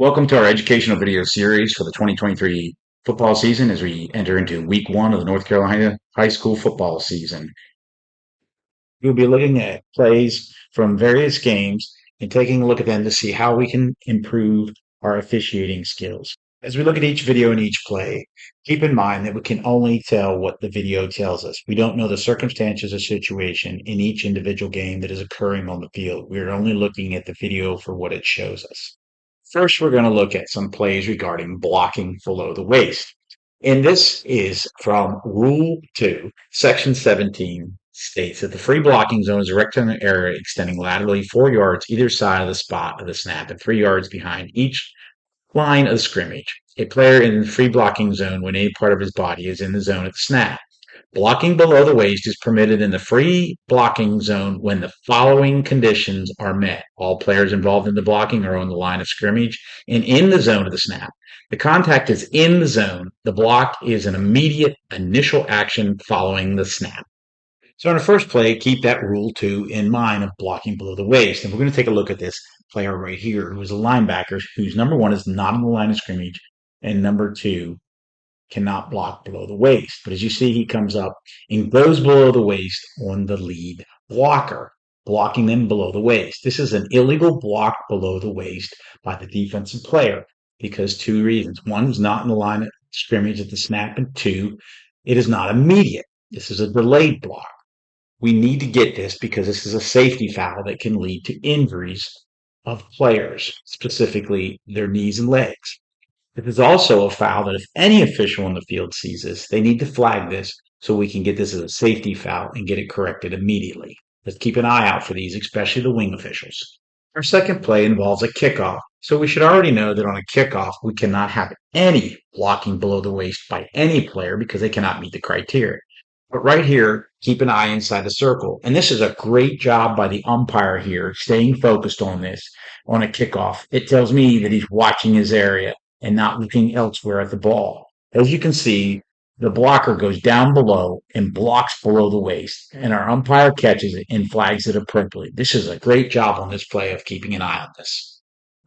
Welcome to our educational video series for the 2023 football season as we enter into week one of the North Carolina high school football season. We'll be looking at plays from various games and taking a look at them to see how we can improve our officiating skills. As we look at each video and each play, keep in mind that we can only tell what the video tells us. We don't know the circumstances or situation in each individual game that is occurring on the field. We're only looking at the video for what it shows us. First, we're going to look at some plays regarding blocking below the waist. And this is from Rule 2, Section 17 states that the free blocking zone is a rectangular area extending laterally 4 yards either side of the spot of the snap and 3 yards behind each line of scrimmage. A player in the free blocking zone when any part of his body is in the zone at the snap. Blocking below the waist is permitted in the free blocking zone when the following conditions are met. All players involved in the blocking are on the line of scrimmage and in the zone of the snap. The contact is in the zone. The block is an immediate initial action following the snap. So in the first play, keep that rule 2 in mind of blocking below the waist. And we're going to take a look at this player right here who is a linebacker whose number 1 is not on the line of scrimmage and number 2 cannot block below the waist. But as you see, he comes up and goes below the waist on the lead blocker, blocking them below the waist. This is an illegal block below the waist by the defensive player because 2 reasons. 1, he's not in the line of scrimmage at the snap, and 2, it is not immediate. This is a delayed block. We need to get this because this is a safety foul that can lead to injuries of players, specifically their knees and legs. It is also a foul that if any official on the field sees this, they need to flag this so we can get this as a safety foul and get it corrected immediately. Let's keep an eye out for these, especially the wing officials. Our second play involves a kickoff, so we should already know that on a kickoff, we cannot have any blocking below the waist by any player because they cannot meet the criteria. But right here, keep an eye inside the circle. And this is a great job by the umpire here, staying focused on this on a kickoff. It tells me that he's watching his area and not looking elsewhere at the ball. As you can see, the blocker goes down below and blocks below the waist, and our umpire catches it and flags it appropriately. This is a great job on this play of keeping an eye on this.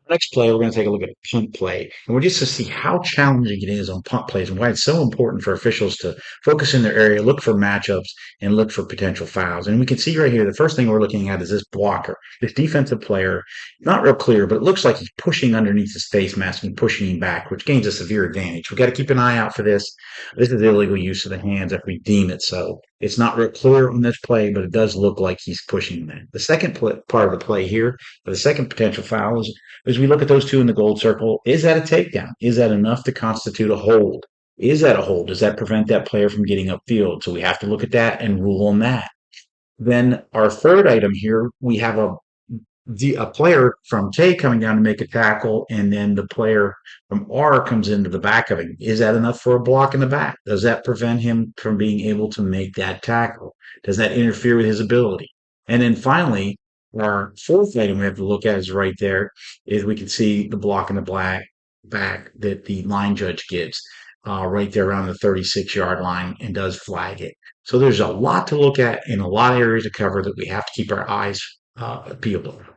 Next play, we're going to take a look at a punt play, and we're just to see how challenging it is on punt plays and why it's so important for officials to focus in their area, look for matchups, and look for potential fouls. And we can see right here, the first thing we're looking at is this blocker, this defensive player, not real clear, but it looks like he's pushing underneath his face mask and pushing him back, which gains a severe advantage. We've got to keep an eye out for this. This is illegal use of the hands if we deem it so. It's not real clear on this play, but it does look like he's pushing that. The second part of the play here, for the second potential foul, is as we look at those two in the gold circle, is that a takedown? Is that enough to constitute a hold? Is that a hold? Does that prevent that player from getting upfield? So we have to look at that and rule on that. Then our third item here, we have a player from K coming down to make a tackle, and then the player from R comes into the back of him. Is that enough for a block in the back? Does that prevent him from being able to make that tackle? Does that interfere with his ability? And then finally, our fourth item we have to look at is right there, is we can see the block in the back that the line judge gives right there around the 36-yard line and does flag it. So there's a lot to look at and a lot of areas to cover that we have to keep our eyes peeled over.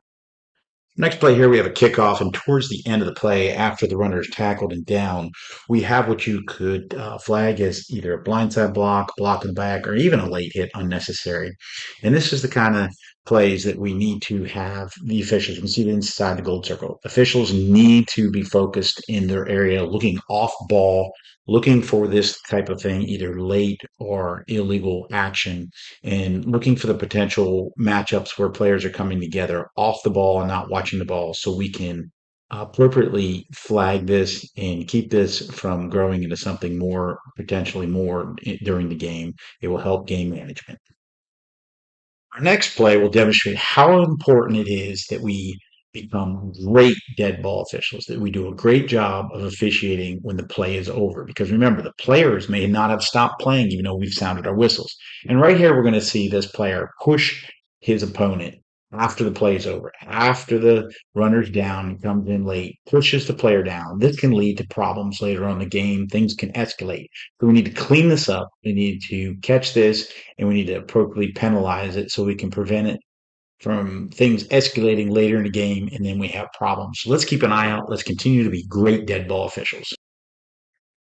Next play here, we have a kickoff, and towards the end of the play, after the runner is tackled and down, we have what you could flag as either a blindside block, block in the back, or even a late hit unnecessary. And this is the kind of plays that we need to have the officials. You can see it inside the gold circle. Officials need to be focused in their area, looking off ball, looking for this type of thing, either late or illegal action, and looking for the potential matchups where players are coming together off the ball and not watching the ball so we can appropriately flag this and keep this from growing into something more, potentially more during the game. It will help game management. Our next play will demonstrate how important it is that we become great dead ball officials, that we do a great job of officiating when the play is over. Because remember, the players may not have stopped playing even though we've sounded our whistles. And right here, we're going to see this player push his opponent after the play is over, after the runner's down and comes in late, pushes the player down. This can lead to problems later on in the game. Things can escalate. So we need to clean this up. We need to catch this, and we need to appropriately penalize it so we can prevent it from things escalating later in the game, and then we have problems. So let's keep an eye out. Let's continue to be great dead ball officials.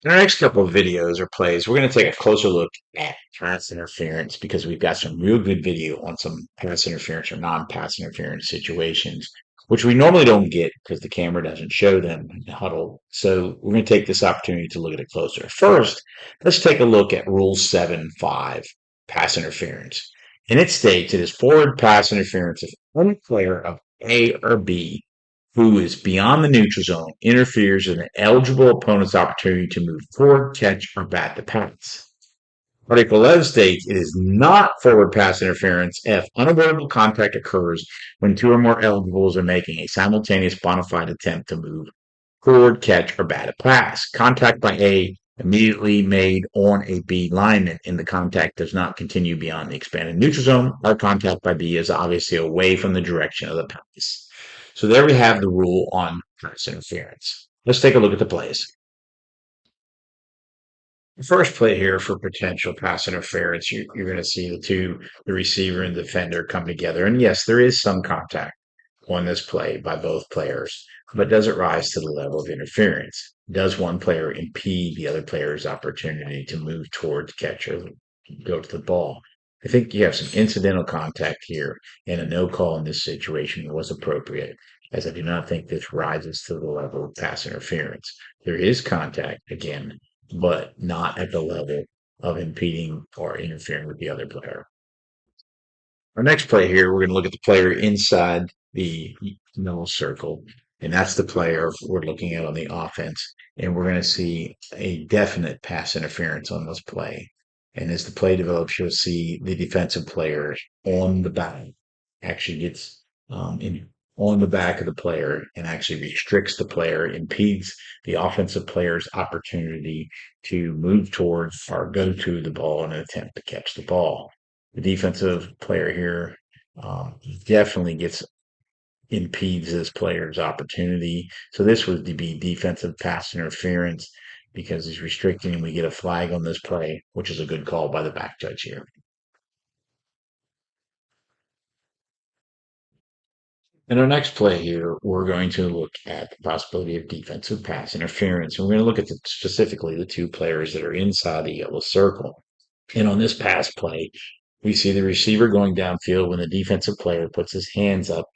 In our next couple of videos or plays, we're going to take a closer look at pass interference because we've got some real good video on some pass interference or non-pass interference situations, which we normally don't get because the camera doesn't show them in the huddle. So we're going to take this opportunity to look at it closer. First, let's take a look at Rule 7.5, pass interference. And it states it is forward pass interference if any player of A or B who is beyond the neutral zone interferes with an eligible opponent's opportunity to move forward, catch, or bat the pass. Article 11 states it is not forward pass interference if unavoidable contact occurs when two or more eligibles are making a simultaneous bona fide attempt to move forward, catch, or bat a pass. Contact by A immediately made on a B lineman and the contact does not continue beyond the expanded neutral zone. Our contact by B is obviously away from the direction of the pass. So there we have the rule on pass interference. Let's take a look at the plays. The first play here for potential pass interference, you're going to see the receiver and defender come together. And yes, there is some contact on this play by both players, but does it rise to the level of interference? Does one player impede the other player's opportunity to move towards catch or go to the ball? I think you have some incidental contact here, and a no call in this situation was appropriate, as I do not think this rises to the level of pass interference. There is contact, again, but not at the level of impeding or interfering with the other player. Our next play here, we're going to look at the player inside the middle circle, and that's the player we're looking at on the offense. And we're going to see a definite pass interference on this play. And as the play develops, you'll see the defensive player on the back actually gets on the back of the player and actually restricts the player, impedes the offensive player's opportunity to move towards or go to the ball in an attempt to catch the ball. The defensive player here definitely impedes this player's opportunity. So this would be defensive pass interference because he's restricting and we get a flag on this play, which is a good call by the back judge here. In our next play here, we're going to look at the possibility of defensive pass interference. And we're going to look at specifically the two players that are inside the yellow circle. And on this pass play, we see the receiver going downfield when the defensive player puts his hands up.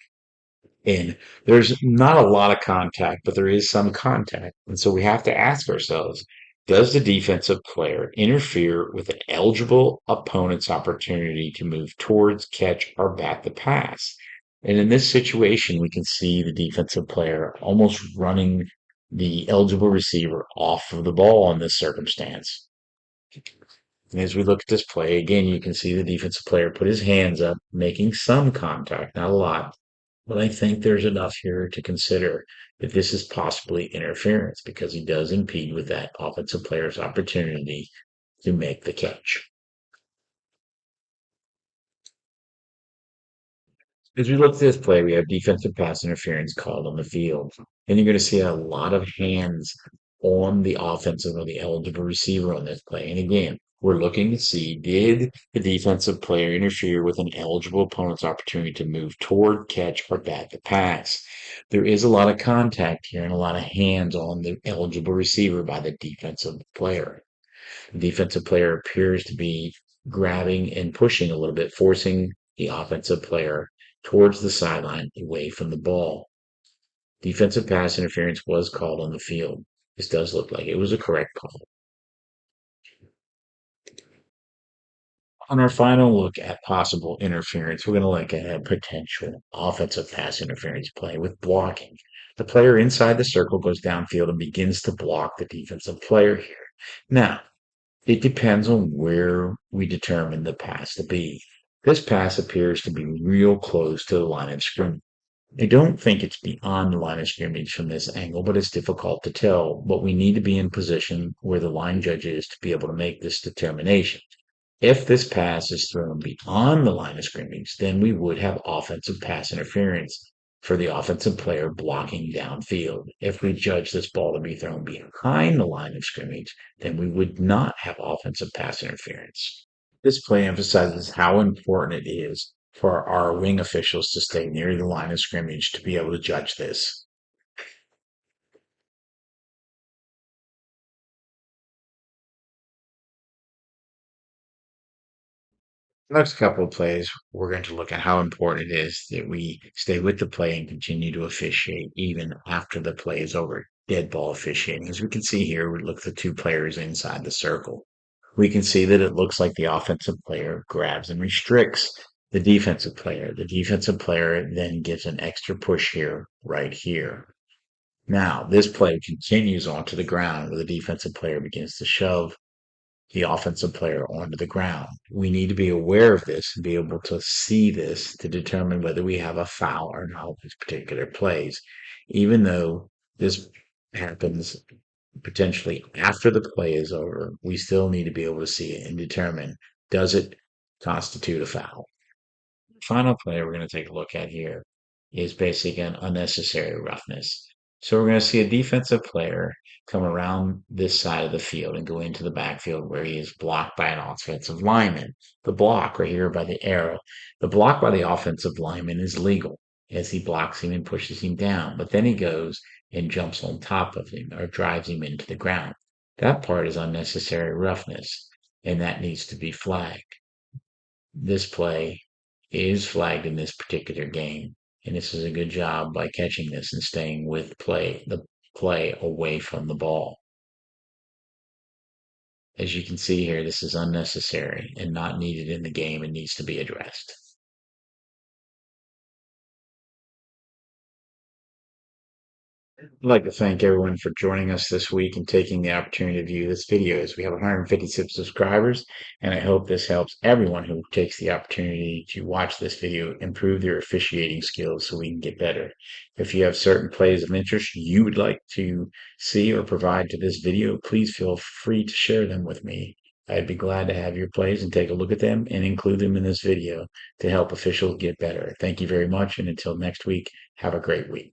And there's not a lot of contact, but there is some contact. And so we have to ask ourselves, does the defensive player interfere with an eligible opponent's opportunity to move towards, catch, or bat the pass? And in this situation, we can see the defensive player almost running the eligible receiver off of the ball in this circumstance. And as we look at this play, again, you can see the defensive player put his hands up, making some contact, not a lot. But I think there's enough here to consider that this is possibly interference because he does impede with that offensive player's opportunity to make the catch. As we look at this play, we have defensive pass interference called on the field. And you're going to see a lot of hands on the offensive or the eligible receiver on this play. And again, we're looking to see, did the defensive player interfere with an eligible opponent's opportunity to move toward, catch, or bat the pass? There is a lot of contact here and a lot of hands on the eligible receiver by the defensive player. The defensive player appears to be grabbing and pushing a little bit, forcing the offensive player towards the sideline away from the ball. Defensive pass interference was called on the field. This does look like it was a correct call. On our final look at possible interference, we're going to look at a potential offensive pass interference play with blocking. The player inside the circle goes downfield and begins to block the defensive player here. Now, it depends on where we determine the pass to be. This pass appears to be real close to the line of scrimmage. I don't think it's beyond the line of scrimmage from this angle, but it's difficult to tell. But we need to be in position where the line judge is to be able to make this determination. If this pass is thrown beyond the line of scrimmage, then we would have offensive pass interference for the offensive player blocking downfield. If we judge this ball to be thrown behind the line of scrimmage, then we would not have offensive pass interference. This play emphasizes how important it is for our wing officials to stay near the line of scrimmage to be able to judge this. Next couple of plays, we're going to look at how important it is that we stay with the play and continue to officiate even after the play is over. Dead ball officiating. As we can see here, we look at the two players inside the circle. We can see that it looks like the offensive player grabs and restricts the defensive player. The defensive player then gives an extra push here, right here. Now, this play continues onto the ground where the defensive player begins to shove the offensive player onto the ground. We need to be aware of this and be able to see this to determine whether we have a foul or not with these particular plays. Even though this happens potentially after the play is over, we still need to be able to see it and determine, does it constitute a foul? Final play we're going to take a look at here is basically an unnecessary roughness. So we're going to see a defensive player come around this side of the field and go into the backfield where he is blocked by an offensive lineman. The block right here by the arrow, the block by the offensive lineman is legal as he blocks him and pushes him down. But then he goes and jumps on top of him or drives him into the ground. That part is unnecessary roughness, and that needs to be flagged. This play is flagged in this particular game, and this is a good job by catching this and staying with the play away from the ball. As you can see here, this is unnecessary and not needed in the game and needs to be addressed. I'd like to thank everyone for joining us this week and taking the opportunity to view this video as we have 156 subscribers, and I hope this helps everyone who takes the opportunity to watch this video improve their officiating skills so we can get better. If you have certain plays of interest you would like to see or provide to this video, please feel free to share them with me. I'd be glad to have your plays and take a look at them and include them in this video to help officials get better. Thank you very much, and until next week, have a great week.